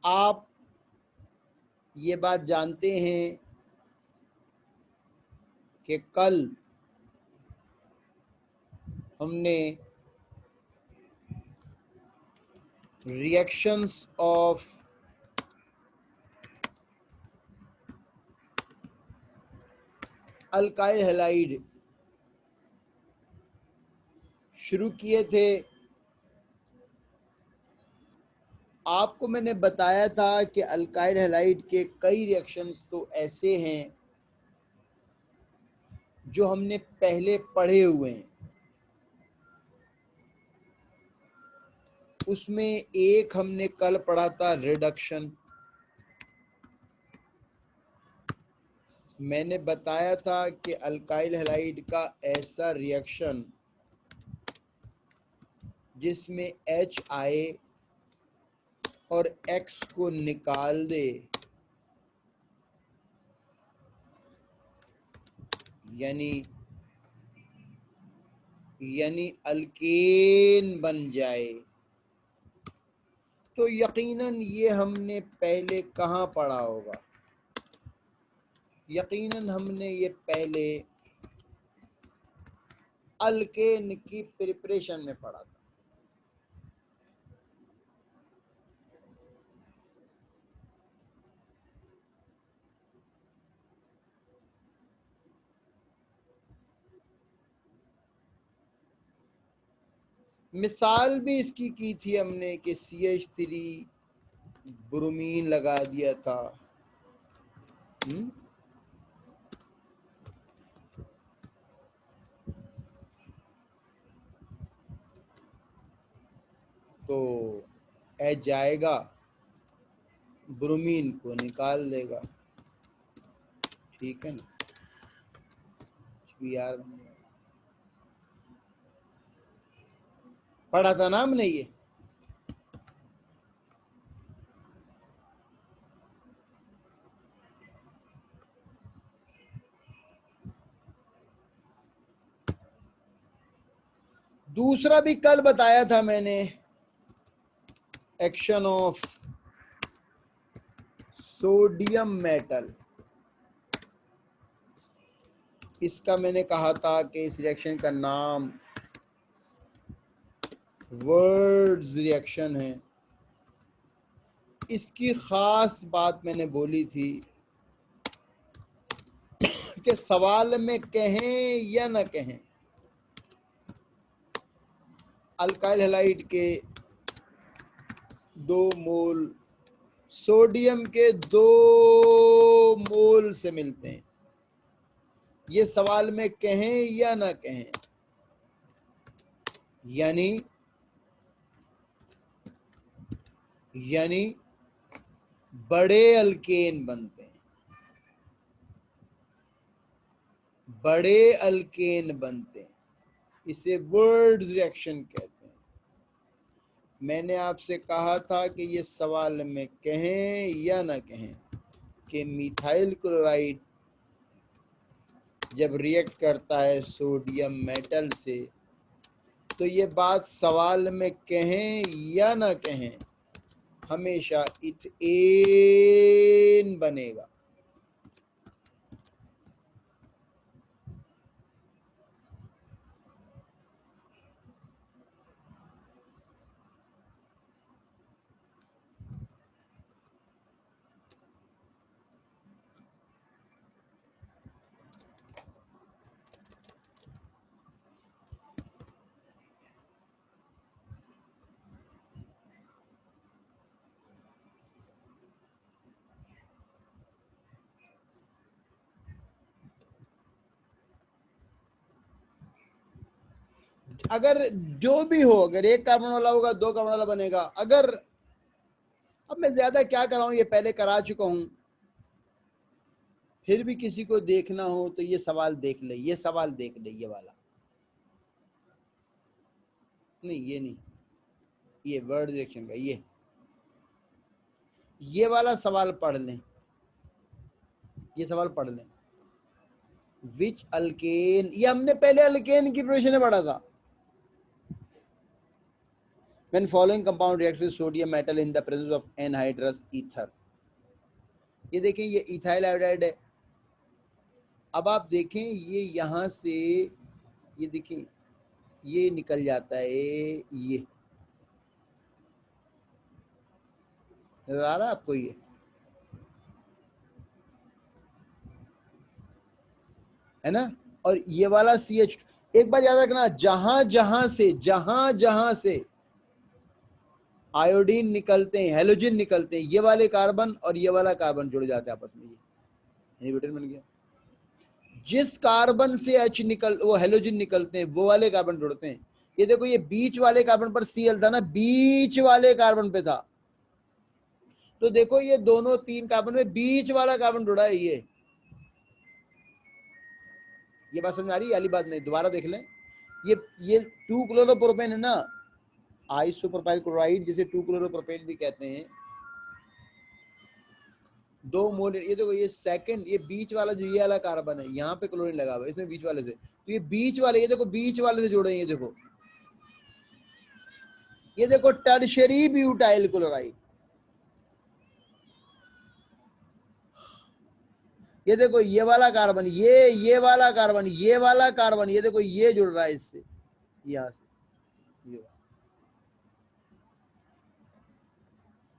आप ये बात जानते हैं कि कल हमने रिएक्शंस ऑफ अल्काइल हैलाइड शुरू किए थे। आपको मैंने बताया था कि अल्काइल हैलाइड के कई रिएक्शंस तो ऐसे हैं जो हमने पहले पढ़े हुए हैं। उसमें एक हमने कल पढ़ा था रिडक्शन। मैंने बताया था कि अल्काइल हैलाइड का ऐसा रिएक्शन जिसमें H आए और X को निकाल दे, यानी अल्केन बन जाए, तो यकीनन ये हमने पहले कहाँ पढ़ा होगा? यकीनन हमने ये पहले अल्केन की प्रिपरेशन में पढ़ा था। मिसाल भी इसकी की थी हमने कि CH3 ब्रोमीन लगा दिया था। तो H जाएगा, ब्रोमीन को निकाल देगा, ठीक है ना? यार पढ़ा था ना हमने ये। दूसरा भी कल बताया था मैंने, एक्शन ऑफ सोडियम मेटल। इसका मैंने कहा था कि इस रिएक्शन का नाम वर्ड्स रिएक्शन है। इसकी खास बात मैंने बोली थी कि सवाल में कहें या न कहें, अल्काइल हैलाइड के 2 मोल सोडियम के 2 मोल से मिलते हैं। ये सवाल में कहें या न कहें, यानी बड़े अल्केन बनते हैं, बड़े अल्केन बनते हैं। इसे वर्ड्स रिएक्शन कहते हैं। मैंने आपसे कहा था कि ये सवाल में कहें या न कहें कि मिथाइल क्लोराइड जब रिएक्ट करता है सोडियम मेटल से, तो ये बात सवाल में कहें या न कहें, हमेशा इथेन बनेगा। अगर जो भी हो, अगर एक कार्बन वाला होगा 2 कार्बन वाला बनेगा। अगर, अब मैं ज्यादा क्या कराऊं, ये पहले करा चुका हूं, फिर भी किसी को देखना हो तो ये सवाल देख ले, ये सवाल देख ले, ये वाला नहीं, ये नहीं, ये वर्ड रिएक्शन का ये वाला सवाल पढ़ लें, ये सवाल पढ़ लें। विच अल्केन, ये हमने पहले अल्केन की प्रिपरेशन में पढ़ा था। When following compound reacts with sodium metal in the presence of anhydrous ether. ये देखें, ये इथाइल आयोडाइड है। अब आप देखें ये यहां से, ये देखें ये निकल जाता है, ये नजर आ रहा है आपको, ये है ना। और ये वाला CH, एक बात याद रखना, जहां जहां से आयोडीन निकलते हैं, हेलोजन निकलते हैं, ये वाले कार्बन और ये वाला कार्बन जुड़ जाते हैं आपस में, ये इनहिबिटर बन गया। जिस कार्बन से वो हेलोजन निकलते हैं, वो वाले कार्बन जुड़ते हैं। ये देखो, ये बीच वाले कार्बन पर Cl था ना, बीच वाले कार्बन पे था, तो देखो ये दोनों 3 कार्बन में बीच वाला कार्बन जुड़ा है। ये बात समझ में आ रही है? वाली बात नहीं, दोबारा देख लें। ये 2 क्लोरोप्रोपेन है ना, आइसोप्रोपाइल क्लोराइड, जिसे 2 क्लोरोप्रोपेन भी कहते हैं, 2 मोल। ये देखो, ये सेकंड, ये बीच वाला जो ये वाला कार्बन है, यहाँ पे क्लोरीन लगा हुआ है इसमें बीच वाले से, तो ये बीच वाले, ये देखो बीच वाले से जुड़े हैं। ये देखो टर्शियरी ब्यूटाइल क्लोराइड, ये देखो ये वाला कार्बन, ये वाला कार्बन, ये वाला कार्बन, ये देखो ये जुड़ रहा है इससे, यहां से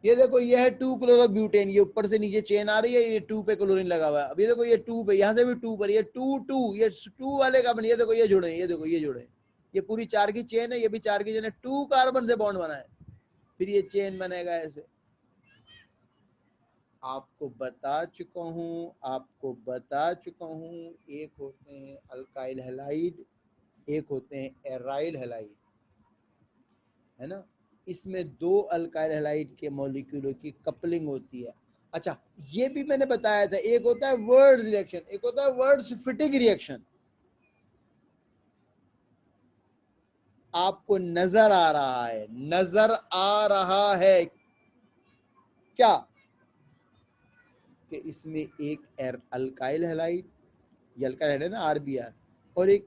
ये देखो, ये है 2 क्लोरोब्यूटेन, ये ऊपर से नीचे चेन आ रही है, ये 2 पे क्लोरीन लगा हुआ है। अब ये देखो, ये 2 पे, यहां से भी 2 पर, ये 2 ये 2 वाले कार्बन, ये देखो ये जुड़े हैं, ये देखो ये जुड़े हैं, ये पूरी 4 की चेन है, ये भी 4 की चेन है, 2 कार्बन से बॉन्ड बना है, फिर ये चेन बनेगा ऐसे। आपको बता चुका हूं, एक होते हैं अल्काइल हैलाइड, एक होते हैं एराइल हैलाइड, है ना। इसमें 2 अल्काइल हैलाइड के मॉलिक्यूलों की कपलिंग होती है। अच्छा, ये भी मैंने बताया था, एक होता है वर्ड्स रिएक्शन, एक होता है वर्ड्स फिटिंग रिएक्शन। आपको नजर आ रहा है क्या कि इसमें एक अल्काइल हैलाइड, ये अल्काइल हैलाइड है ना, RBR, और एक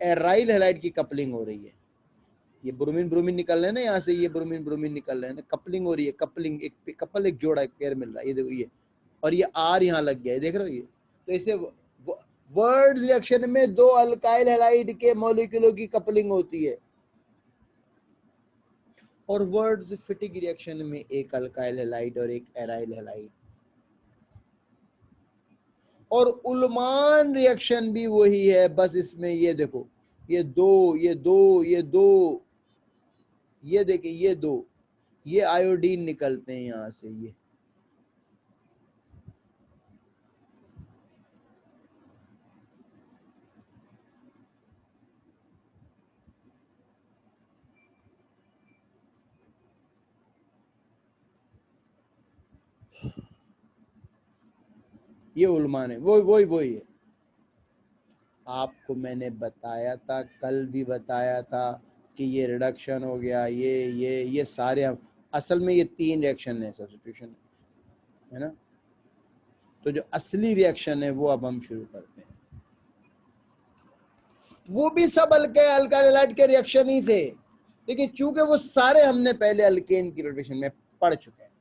एराइल हैलाइड की कपलिंग हो रही है। ये ब्रोमीन ब्रोमीन निकल रहे हैं ना यहाँ से, ये ब्रोमीन ब्रोमीन निकल रहे हैं ना, कपलिंग हो रही है, कपलिंग, एक कपल, एक जोड़ा, एक पेयर मिल रहा है, ये देखो ये, और ये R यहाँ लग गया है, देख रहे हो ये। तो इसे वर्ड्स रिएक्शन में 2 अल्काइल हैलाइड के मॉलिक्यूलों की कपलिंग होती है, और वर्ड्स फिटिंग रिएक्शन में एक अल्काइल हैलाइड और एक एराइल हैलाइड। और उल्मान रिएक्शन भी वही है, बस इसमें ये देखो, ये 2 ये देखिए, ये 2, ये आयोडीन निकलते हैं यहां से, ये उल्मान है, वही है। आपको मैंने बताया था, कल भी बताया था कि ये रिडक्शन हो गया, ये सारे, असल में ये 3 रिएक्शन है, सब्स्टिट्यूशन है ना। तो जो असली रिएक्शन है वो अब हम शुरू करते हैं। वो भी सब अल्काइल हैलाइड के रिएक्शन ही थे, लेकिन चूंकि वो सारे हमने पहले अल्केन की रोटेशन में पढ़ चुके हैं।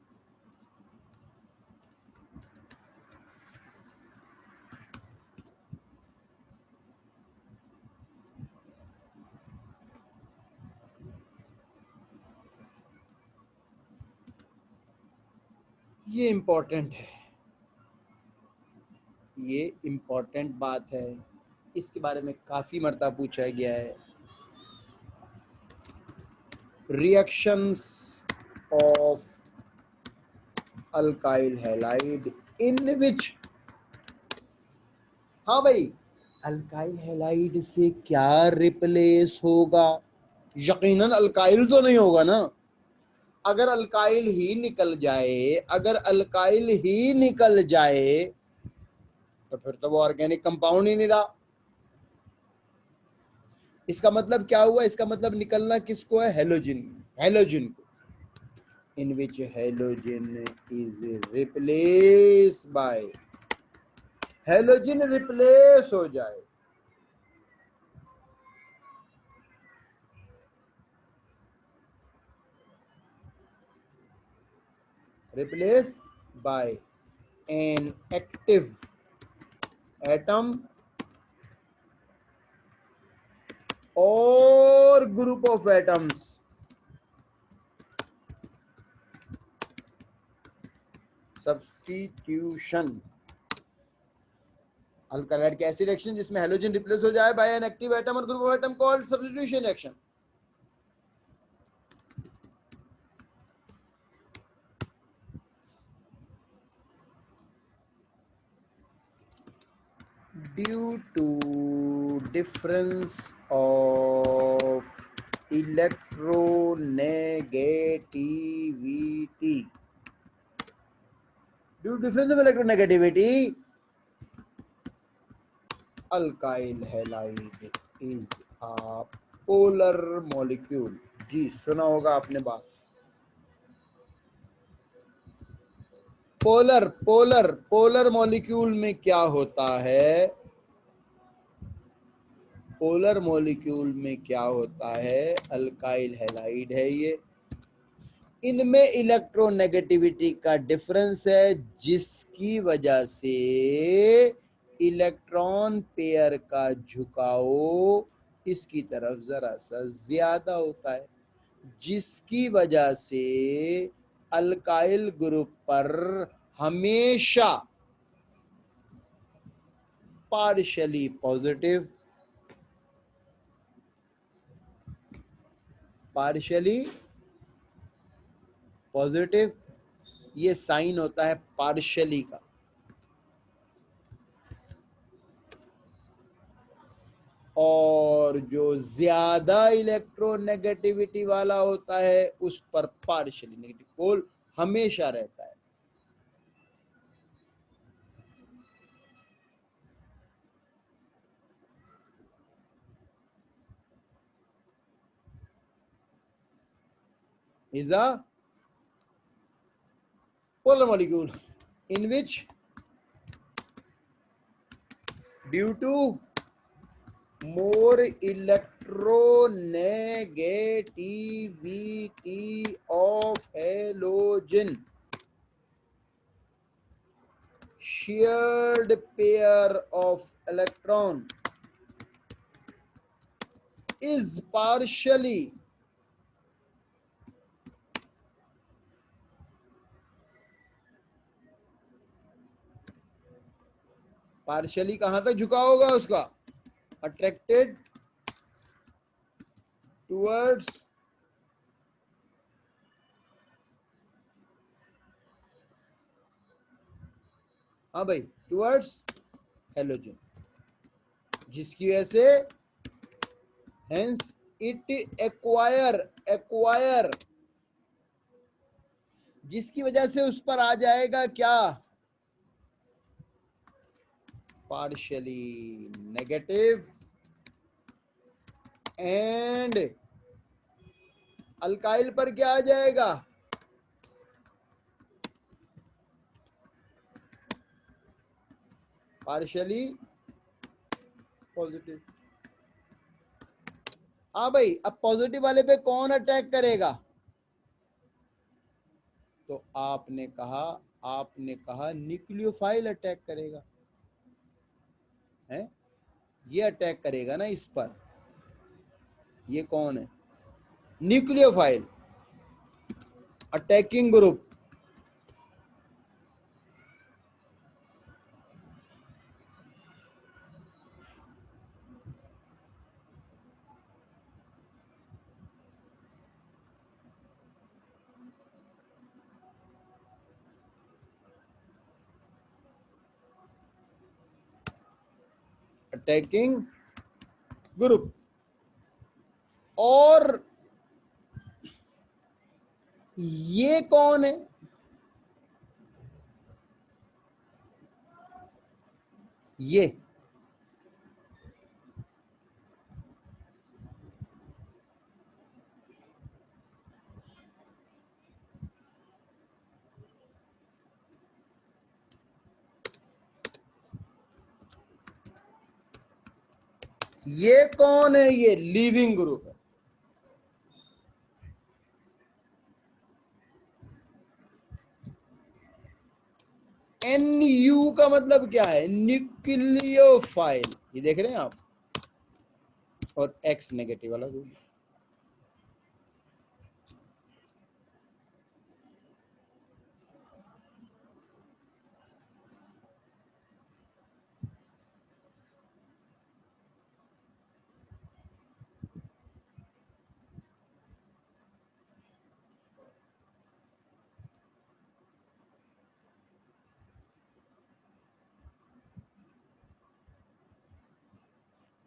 ये इंपॉर्टेंट है, ये इंपॉर्टेंट बात है, इसके बारे में काफी मर्तबा पूछा गया है। रिएक्शंस ऑफ अल्काइल हैलाइड इन विच, हाँ भाई, अल्काइल हैलाइड से क्या रिप्लेस होगा? यकीनन अल्काइल तो नहीं होगा ना। अगर अल्काइल ही निकल जाए, तो फिर तो वो ऑर्गेनिक कंपाउंड ही नहीं रहा। इसका मतलब क्या हुआ? इसका मतलब निकलना किसको है? हेलोजन को, in which halogen is replace by, halogen replace हो जाए, replaced by an active atom or group of atoms substitution. अल्कालाइड की ऐसी रिएक्शन जिसमें हेलोजन रिप्लेस हो जाए बाय एन एक्टिव एटम और group of atom called substitution reaction. Due to difference of electronegativity, due to difference of electronegativity, alkyl halide is a polar molecule. जी सुना होगा आपने बात. पोलर मॉलिक्यूल में क्या होता है? पोलर मॉलिक्यूल में क्या होता है? अल्काइल हैलाइड है ये. इनमें इलेक्ट्रोनेगेटिविटी का डिफरेंस है जिसकी वजह से इलेक्ट्रॉन पेयर का झुकाव इसकी तरफ जरा सा ज्यादा होता है, जिसकी वजह से अल्काइल ग्रुप पर हमेशा पार्शियली पॉजिटिव, ये साइन होता है पार्शियली का. और जो ज्यादा इलेक्ट्रोनेगेटिविटी वाला होता है उस पर पार्शियली नेगेटिव पोल हमेशा रहता है. is a polar molecule in which due to more electronegativity of halogen, shared pair of electron is partially कहां तक झुका होगा उसका? अट्रैक्टेड टुवर्ड्स हाँ भाई, टुवर्ड्स हेलोजन, जिसकी वजह से हेंस इट एक्वायर जिसकी वजह से उस पर आ जाएगा क्या? Partially negative. एंड अल्काइल पर क्या आ जाएगा? Partially positive. हाँ भाई, अब पॉजिटिव वाले पे कौन अटैक करेगा? तो आपने कहा न्यूक्लियोफाइल अटैक करेगा, है? ये अटैक करेगा ना इस पर. ये कौन है? Nucleophile attacking group. Attacking group. और ये कौन है? ये कौन है? ये लीविंग ग्रुप है. NU का मतलब क्या है? न्यूक्लियोफाइल, ये देख रहे हैं आप, और X नेगेटिव वाला जो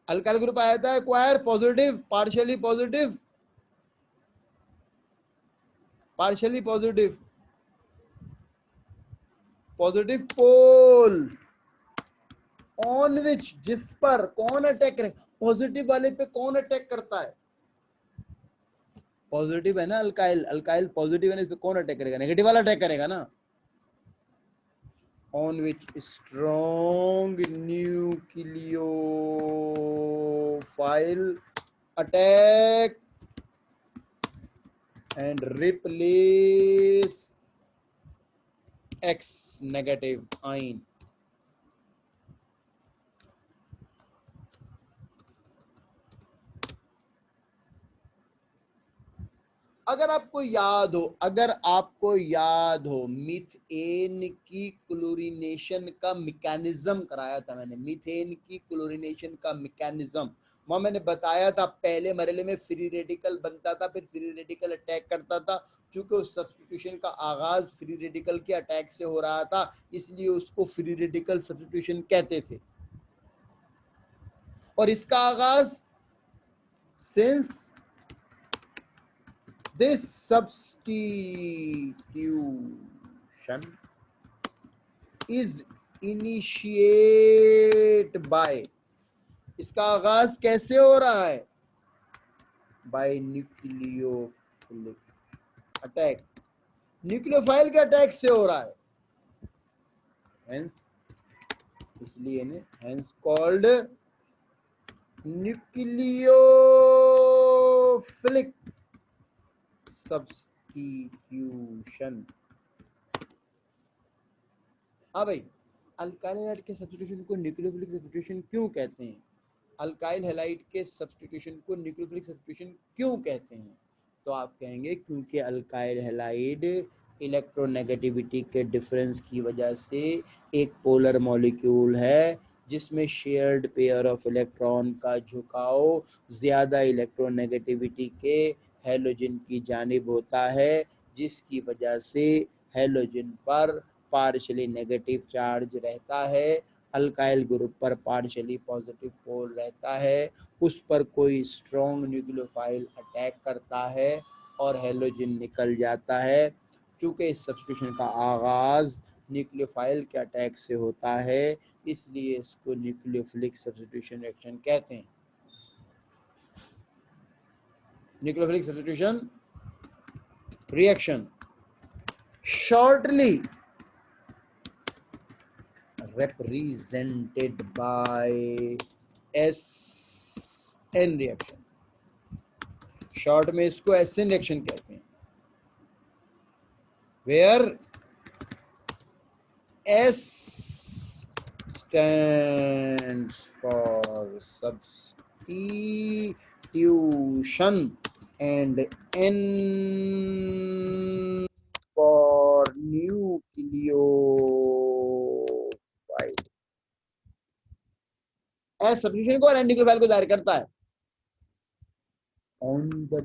अल्काइल ग्रुप आया था acquire positive, partially positive, partially positive, positive pole on which, जिस पर कौन अटैक करे? पॉजिटिव वाले पे कौन अटैक करता है? पॉजिटिव है ना अल्काइल, अल्काइल पॉजिटिव है ना, इस पे कौन अटैक करेगा? नेगेटिव वाला अटैक करेगा ना। on which strong nucleophile attack and replace X negative ion. अगर आपको याद हो मीथेन की क्लोरीनेशन का मैकेनिज्म कराया था मैंने, मीथेन की क्लोरीनेशन का मैकेनिज्म। वहां मैंने बताया था पहले मरहले में फ्री रेडिकल बनता था, फिर फ्री रेडिकल अटैक करता था। चूंकि उस सब्स्टिट्यूशन का आगाज फ्री रेडिकल के अटैक से हो रहा था, इसलिए उसको फ्री रेडिकल सब्स्टिट्यूशन कहते थे। और इसका आगाज since this substitution is initiate by, इसका आगाज कैसे हो रहा है? by न्यूक्लियोफिलिक अटैक, न्यूक्लियोफाइल के अटैक से हो रहा है। हेंस, इसलिए ने हेंस कॉल्ड न्यूक्लियोफिलिक सब्स्टिट्यूशन। हाँ भाई, अल्काइल हैलाइड के सब्स्टिट्यूशन को न्यूक्लियोफिलिक सब्स्टिट्यूशन क्यों कहते हैं? अल्काइल हैलाइड के सब्स्टिट्यूशन को न्यूक्लियोफिलिक सब्स्टिट्यूशन क्यों कहते हैं? तो आप कहेंगे क्योंकि अल्काइल हैलाइड इलेक्ट्रोनेगेटिविटी के डिफरेंस की वजह से एक पोलर मॉलिक्यूल है जिसमें शेयर्ड पेयर ऑफ इलेक्ट्रॉन का झुकाव ज्यादा इलेक्ट्रोनेगेटिविटी के हैलोजन की जानिब होता है, जिसकी वजह से हैलोजन पर पार्शियली नेगेटिव चार्ज रहता है, अल्काइल ग्रुप पर पार्शियली पॉजिटिव पोल रहता है, उस पर कोई स्ट्रॉन्ग न्यूक्लियोफाइल अटैक करता है और हैलोजन निकल जाता है। चूंकि इस सब्स्टिट्यूशन का आगाज न्यूक्लियोफाइल के अटैक से होता है, इसलिए इसको न्यूक्लियोफिलिक सब्स्टिट्यूशन रिएक्शन कहते हैं। Nucleophilic substitution reaction shortly represented by SN reaction। Short में इसको SN रिएक्शन कहते हैं, where S stands for substitution and N for nucleophile। S substitution को और N न्यूक्लियोफाइल को जाहिर करता है। on the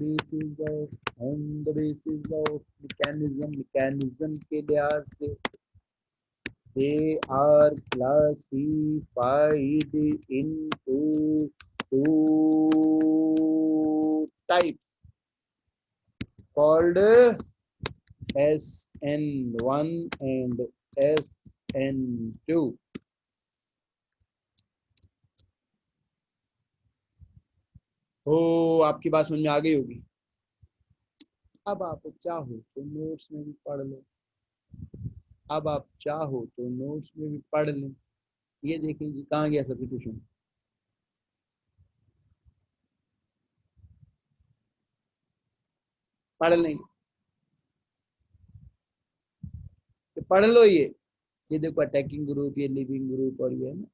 basis of mechanism के लिहाज से they are classified into two types called SN1 and SN2। हो, आपकी बात समझ में आ गई होगी। अब आप चाहो तो नोट्स में भी पढ़ लो, अब आप चाहो तो नोट्स में भी पढ़ लें। ये देखें कि कहाँ गया सब्स्टिट्यूशन। पढ़ लेंगे तो पढ़ लो ये ये देखो अटैकिंग ग्रुप, ये लिविंग ग्रुप, और ये है ना।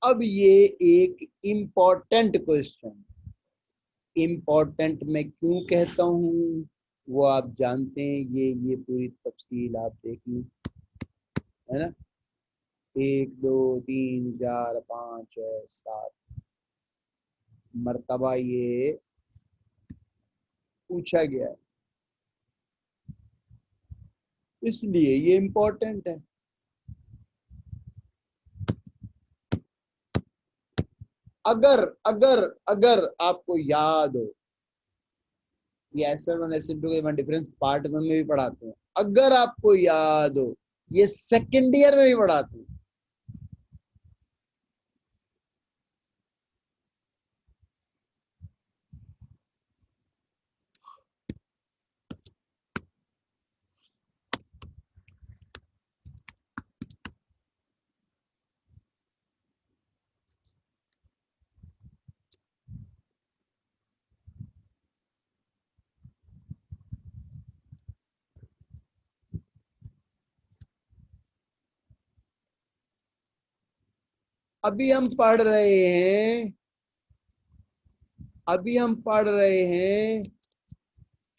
अब ये एक इम्पोर्टेंट क्वेश्चन, इम्पोर्टेंट मैं क्यों कहता हूं वो आप जानते हैं, ये पूरी तफसील आप देख लें, है ना। 1 2 3 4 5 6 7 मर्तबा ये पूछा गया है, इसलिए ये इम्पोर्टेंट है। अगर अगर अगर आपको याद हो, ये SN1 SN2 के डिफरेंस पार्ट 1 में भी पढ़ाते हैं, अगर आपको याद हो ये सेकेंड ईयर में भी पढ़ाते हैं। अभी हम पढ़ रहे हैं, अभी हम पढ़ रहे हैं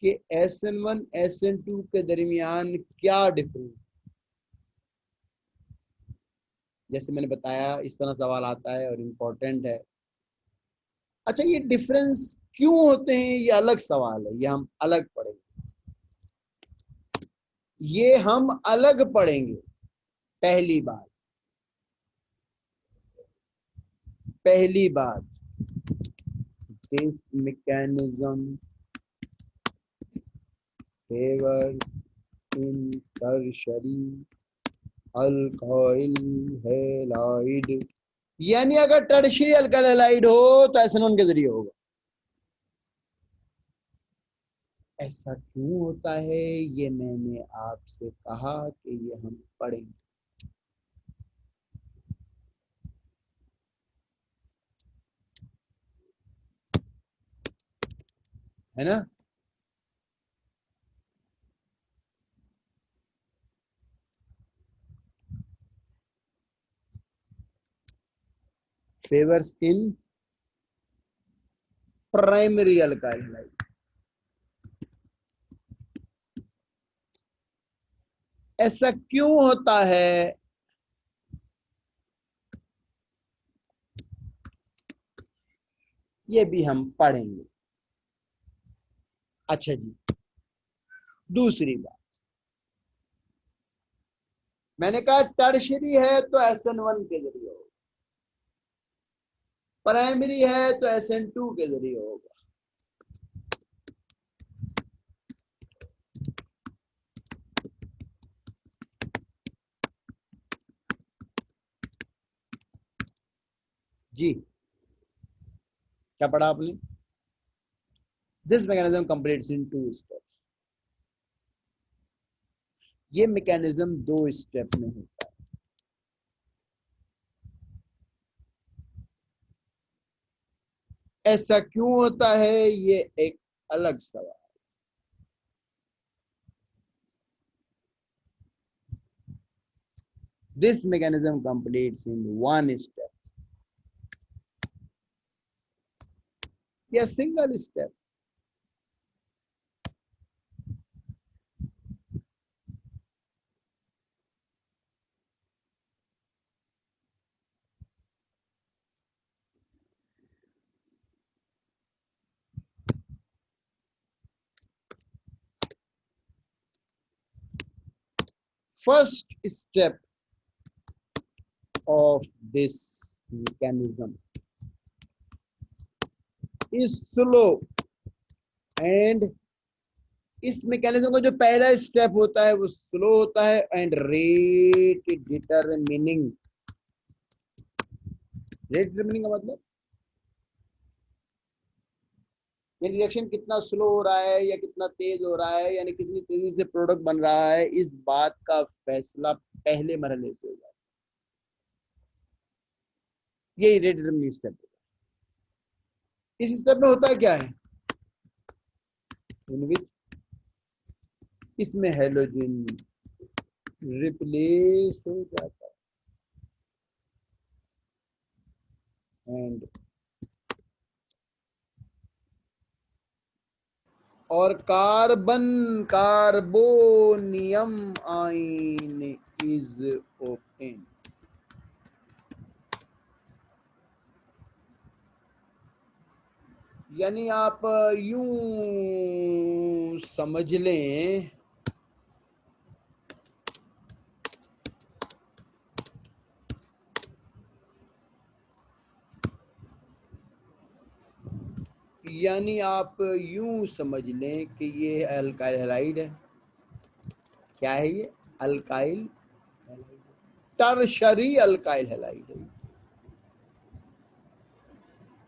कि SN1 SN2 के दरमियान क्या डिफरेंस। जैसे मैंने बताया इस तरह सवाल आता है और इम्पोर्टेंट है। अच्छा, ये डिफरेंस क्यों होते हैं ये अलग सवाल है, ये हम अलग पढ़ेंगे, ये हम अलग पढ़ेंगे। पहली बात, पहली बात, this mechanism favour in tertiary alkyl halide, यानी अगर टर्शरी अल्काइल हैलाइड हो तो SN1 के जरिए होगा। ऐसा क्यों होता है ये मैंने आपसे कहा कि ये हम पढ़ेंगे, है ना। Favours in primary alkyl halide, ऐसा क्यों होता है ये भी हम पढ़ेंगे। अच्छा जी, दूसरी बात, मैंने कहा टर्शरी है तो SN1 के जरिए होगा, प्राइमरी है तो SN2 के जरिए होगा। जी, क्या पढ़ा आपने? This mechanism completes in 2 steps, ये मैकेनिज्म 2 स्टेप में होता है। ऐसा क्यों होता है ये एक अलग सवाल। This mechanism completes in 1 step या single step. First step of this mechanism is slow and इस मैकेनिज्म का जो पहला स्टेप होता है वो स्लो होता है एंड रेट डिटरमिनिंग का मतलब ये रिएक्शन कितना स्लो हो रहा है या कितना तेज हो रहा है, यानी कितनी तेजी से प्रोडक्ट बन रहा है, इस बात का फैसला पहले मरहले से हो जाता है। यही रेट डिटरमिनिंग स्टेप है। इस स्टेप में होता क्या है, इन विच इसमें हेलोजन रिप्लेस हो जाता है एंड और कार्बोनियम आयन इज ओपन। यानी आप यूं समझ लें यानी आप यूं समझ लें कि ये अल्काइल हैलाइड है। क्या है ये? अल्काइल टर्शरी अल्काइल हैलाइड है।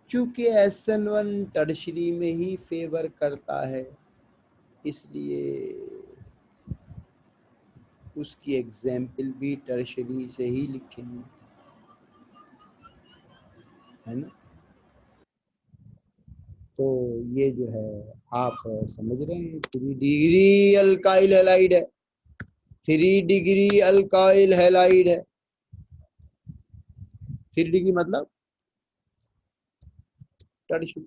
चूंकि SN1 टर्शरी में ही फेवर करता है, इसलिए उसकी एग्जाम्पल भी टर्शरी से ही लिखेंगे, है ना। तो ये जो है आप समझ रहे हैं, 3 डिग्री अल्काइल हैलाइड है, 3 डिग्री अल्काइल हैलाइड है। 3 डिग्री मतलब टर्शरी।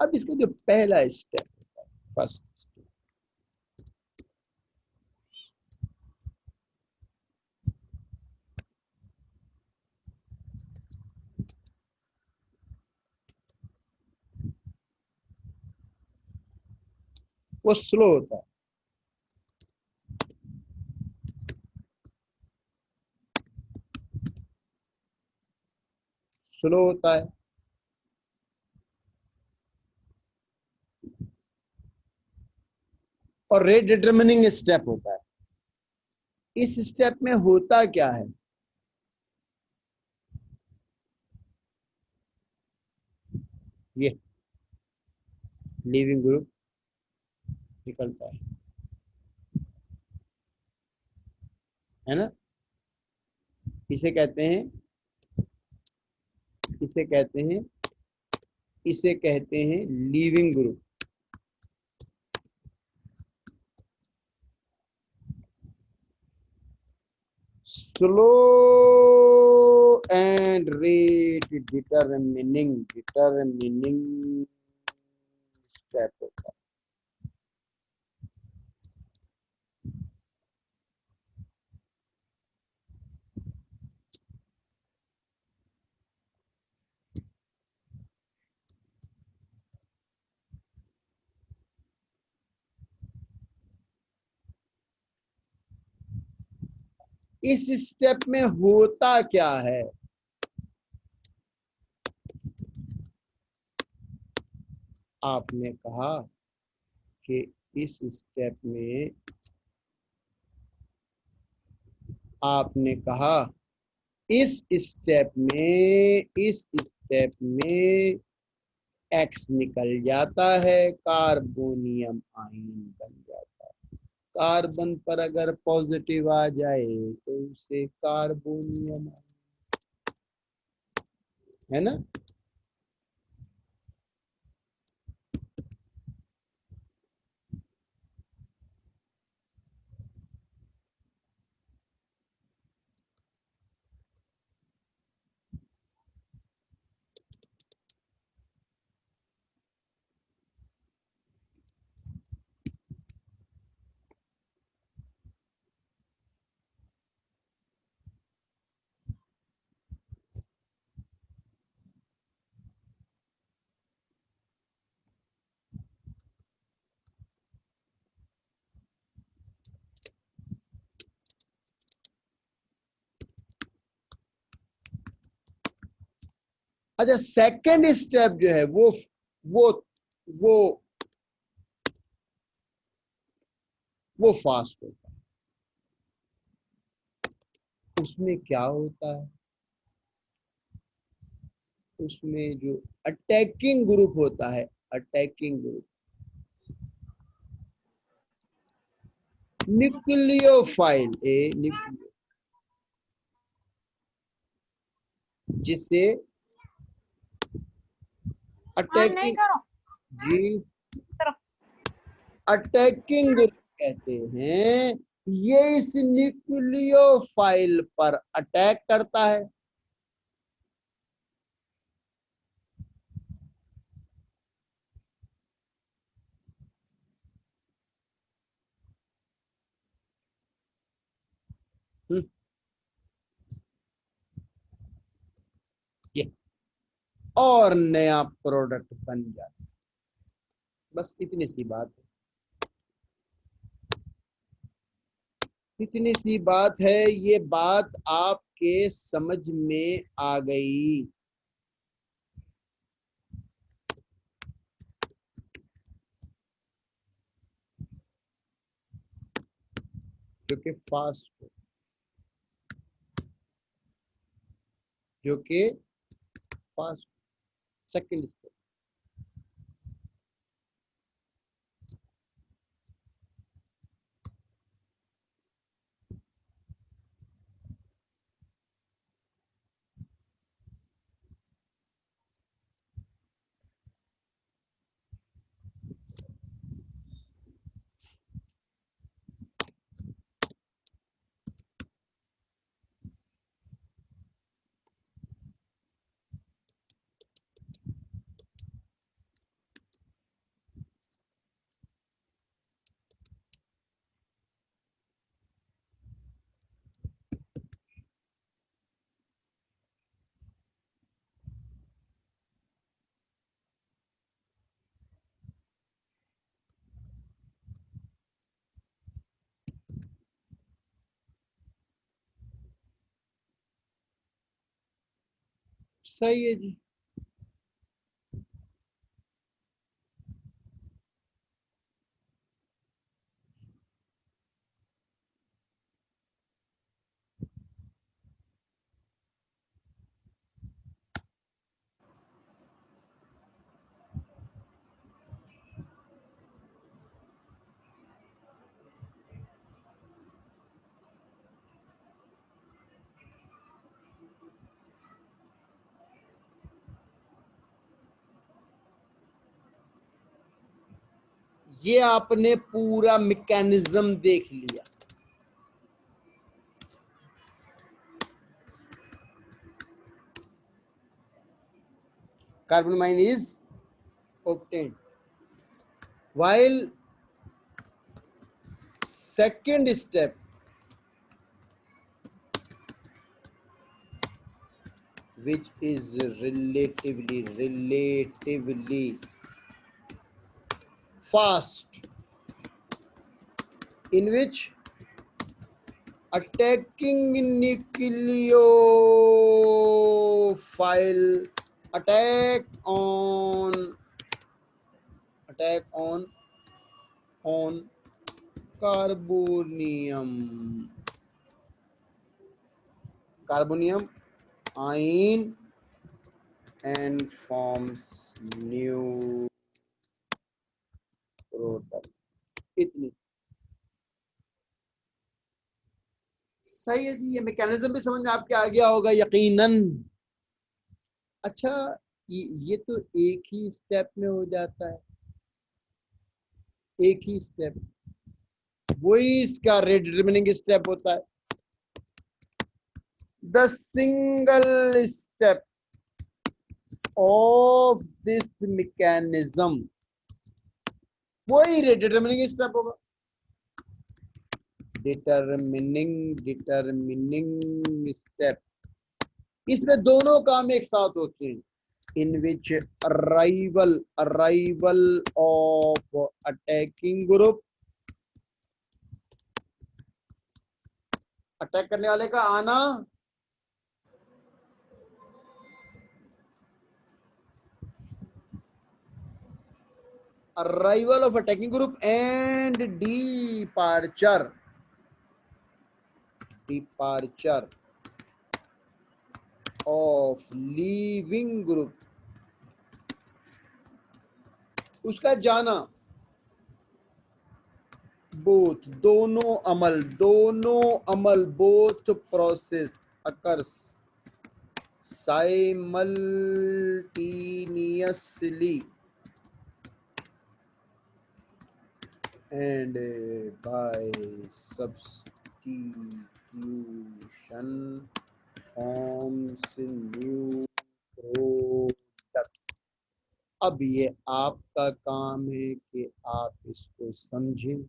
अब इसका जो पहला स्टेप, फर्स्ट स्टेप, वो स्लो होता है। स्लो होता है और रेट डिटरमिनिंग स्टेप होता है। इस स्टेप में होता क्या है, ये लीविंग ग्रुप निकलता है ना। इसे कहते हैं इसे कहते हैं इसे कहते हैं leaving group. Slow and rate determining step होता है। इस स्टेप में होता क्या है, आपने कहा कि इस स्टेप में आपने कहा इस स्टेप में एक्स निकल जाता है, कार्बोनियम आयन बन जाता है। कार्बन पर अगर पॉजिटिव आ जाए तो उसे कार्बोनियम, है ना। अच्छा, सेकंड स्टेप जो है वो वो वो वो फास्ट होता है। उसमें क्या होता है, उसमें जो अटैकिंग ग्रुप होता है, अटैकिंग ग्रुप, न्यूक्लियोफाइल ए न्यूक्लियो, जिसे हाँ नहीं अटैकिंग, करो जी, करो। अटैकिंग ग्रुप कहते हैं। ये इस न्यूक्लियोफाइल पर अटैक करता है। हम्म, ये और नया प्रोडक्ट बन जाता है। बस इतनी सी बात है, इतनी सी बात है। ये बात आपके समझ में आ गई। जो कि फास्ट हो, जो कि फास्ट, सेकंड स्टेप। सही है जी। ये आपने पूरा मैकेनिज्म देख लिया। Carbamide is obtained, while second step, which is relatively fast, in which attacking nucleophile attack on carbonium ion and forms new product. इतनी सही है जी। ये मैकेनिज्म भी समझ में आपके आ गया होगा यकीनन। अच्छा, ये तो एक ही स्टेप में हो जाता है, एक ही स्टेप, वही इसका डिटरमिनिंग स्टेप होता है। The single step of this mechanism, वही डिटरमिनिंग स्टेप होगा। डिटरमिनिंग स्टेप, इसमें दोनों काम एक साथ होते हैं। In which arrival of attacking group, attack करने वाले का आना, arrival of attacking group and departure of leaving group, उसका जाना, both दोनों अमल both process occurs simultaneously and by substitution forms new product. अब ये आपका काम है कि आप इसको समझें।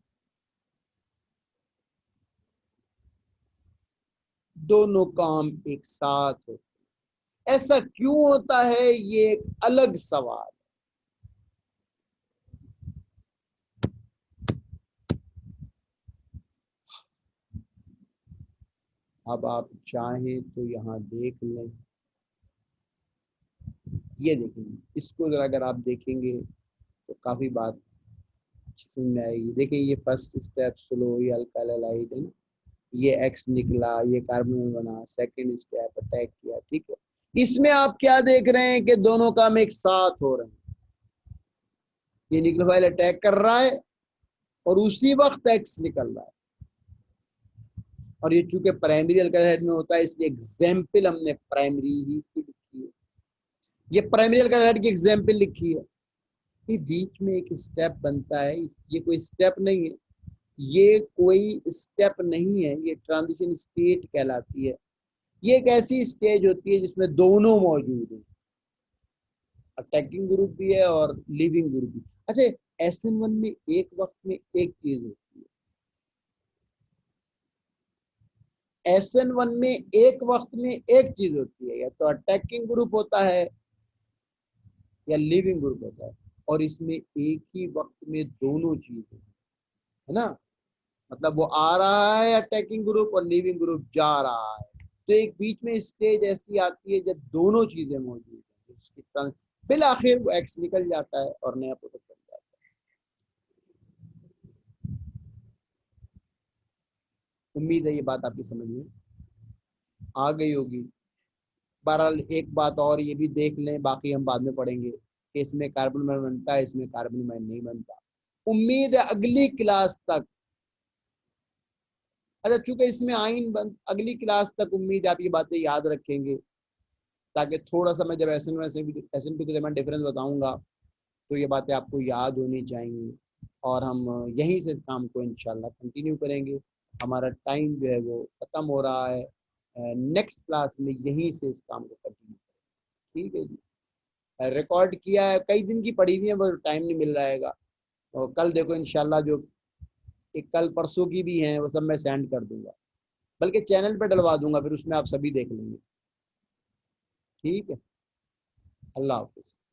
दोनों काम एक साथ होते, ऐसा क्यों होता है ये एक अलग सवाल। अब आप चाहें तो यहाँ देख लें, ये देखेंगे, इसको जरा अगर आप देखेंगे तो काफी बात समझ में आएगी। देखिए ये फर्स्ट स्टेप स्लो, ये अल्काइल हैलाइड है ना, ये एक्स निकला, ये कार्बन बना, सेकंड स्टेप अटैक किया, ठीक है। इसमें आप क्या देख रहे हैं कि दोनों काम एक साथ हो रहे हैं। ये न्यूक्लियोफाइल अटैक कर रहा है और उसी वक्त एक्स निकल रहा है, और ये चूंकि प्राइमरी अल्काइल हैलाइड में होता है इसलिए एग्जाम्पल हमने प्राइमरी ही लिखी है। ये प्राइमरी अल्काइल हैलाइड की एग्जाम्पल लिखी है। ये बीच में एक स्टेप बनता है, ये कोई स्टेप नहीं है, ये कोई स्टेप नहीं है, ये ट्रांजिशन स्टेट कहलाती है। ये एक ऐसी स्टेज होती है जिसमें दोनों मौजूद हैं, अटैकिंग ग्रुप भी है और लीविंग ग्रुप भी। अच्छा, SN1 में एक वक्त में एक चीज होती है, SN1 में एक वक्त में एक चीज होती है, या तो अटैकिंग ग्रुप होता है या लीविंग ग्रुप होता है, और इसमें एक ही वक्त में दोनों चीजें है ना। मतलब वो आ रहा है अटैकिंग ग्रुप और लीविंग ग्रुप जा रहा है, तो एक बीच में स्टेज ऐसी आती है जब दोनों चीजें मौजूद है, उसकी बिल आखिर वो एक्स निकल जाता है और नया प्रोडक्ट बन जाता है। उम्मीद है ये बात आपकी समझ में आ गई होगी। बहरहाल एक बात और ये भी देख लें, बाकी हम बाद में पढ़ेंगे कि इसमें कार्बन बनता है, इसमें कार्बन नहीं बनता। उम्मीद है अगली क्लास तक, अच्छा चूंकि इसमें आइन बंद, अगली क्लास तक उम्मीद है आप ये बातें याद रखेंगे, ताकि थोड़ा सा मैं जब SN2 के दरमियान डिफरेंस बताऊंगा तो ये बातें आपको याद होनी चाहिए, और हम यहीं से काम को इंशाल्लाह कंटिन्यू करेंगे। हमारा टाइम जो है वो ख़त्म हो रहा है, नेक्स्ट क्लास में यहीं से इस काम को कंटिन्यू करेंगे, ठीक है जी। रिकॉर्ड किया है, कई दिन की पड़ी हुई है, वो टाइम नहीं मिल रहेगा, और कल देखो इंशाल्लाह जो एक कल परसों की भी हैं वो सब मैं सेंड कर दूंगा, बल्कि चैनल पर डलवा दूंगा, फिर उसमें आप सभी देख लेंगे, ठीक है। अल्लाह हाफिज़।